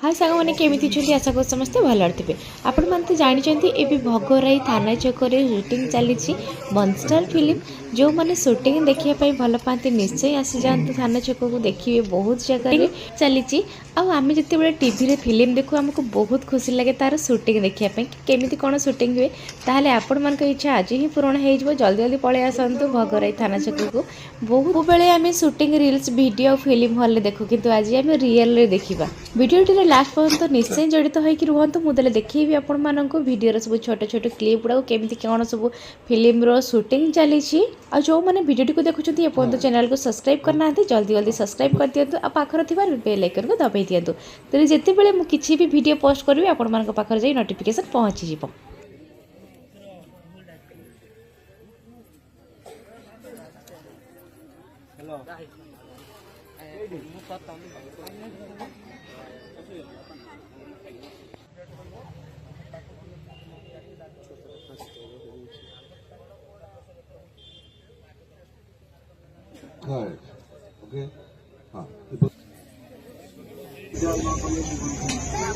हाँ सांग मैंने केमी आशा कर समस्ते भल थे। आपण मैंने तो जानते ये भगराई थाना छक सुटिंग चली मॉन्स्टर फिल्म जो मैंने सुटिंग देखापी भल पाती निश्चय आसी जातु थाना छक को देखिए बहुत जगह चली आम जिते टीवी फिल्म देखू आमको बहुत खुशी लगे तार सुटिंग देखापी केमी कौन सुटिंग हुए ताहले आपण मान इच्छा आज ही पूरण हो जल्दी जल्दी पलि आसतु भगराई थाना छक को। बहुत बेले आम shooting reels video film hall देखू किंतु आज आम रियल देखा वीडियो लास्ट पर्यंत निश्चय जड़ित होकर रुहतु मुझे देखी आपण मानक वीडियो सब छोट छोट क्लिप गुड़ा केमी कौन सब फिल्म शूटिंग चली जो मैंने वीडियो को देखुं एपर्तंत चैनल को सब्सक्राइब करना जल्दी जल्दी सब्सक्राइब कर दिंतु आ पाखर थी बेल आइकन को दबाई दिंतु तेज जिते मुझे किसी भी वीडियो पोस्ट करी आपण मान पाखर जाई नोटिफिकेशन पहुँची जाव।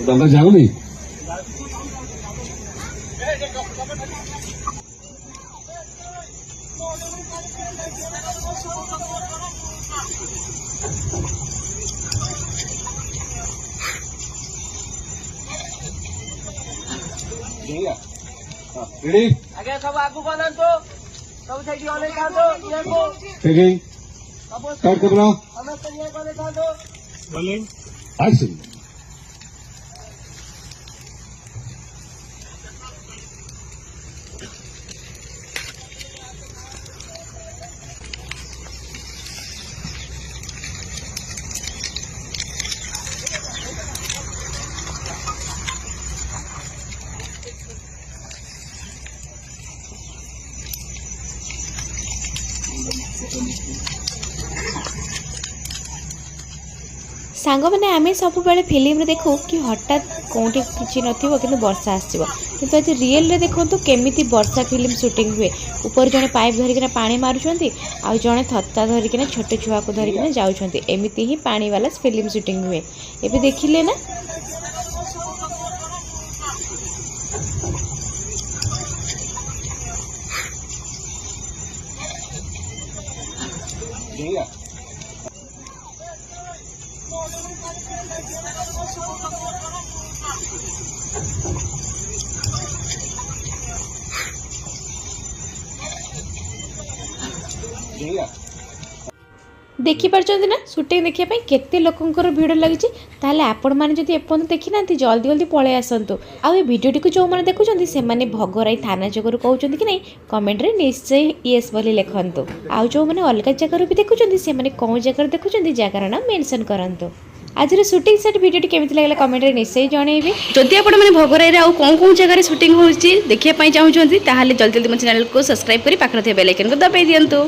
दादा जाओ नहीं रेडी आगे सब आगू बनन तो सब साइड वाले का तो ये को टेकिंग स्टार्ट कर रहा हमें तो ये वाले का तो रोलिंग एक्शन। सांग मैंने आम सब बेले फिल्म देखू कि हठात कौटी किसी नथिबो किंतु वर्षा आसो किंतु आज रियल देखो केमी वर्षा फिल्म शूटिंग हुए ऊपर जड़े पाइप धरिकिना पानी मारुंट आउ जड़े थत्ता धरिकिना छोटे छुआ को धरिकिना जाउछंती एमिति ही पानी वाला फिल्म शूटिंग हुए एबे देखिले ना। देखिपार ना शूटिंग देखापी केते लोकंर भिड़ लगी आपण मैंने जब एपर्तंत देखी ना जल्दी जल्दी पलि आसतु आ भिडियोटी को जो मैंने देखुं से भगराई थाना जगह कहते कि नहीं कमेंट रे निश्चय येस बोली लिखतु आउ जो मैंने अलग जगार भी देखुं से कौन जगह देखुं जगार नाम मेंशन करंतु। आज शूटिंग सेट वीडियो केमी लगे कमेंट रे निश्चय जनइबे जदि आपण मैंने भगराई आउ कौन कौन जगह शूटिंग होची देखिया पई चाहूछंती ताहाले जल्दी जल्दी मो चैनल को सब्सक्राइब करी पाखर थे बेल आइकन को दबाई दियंतु।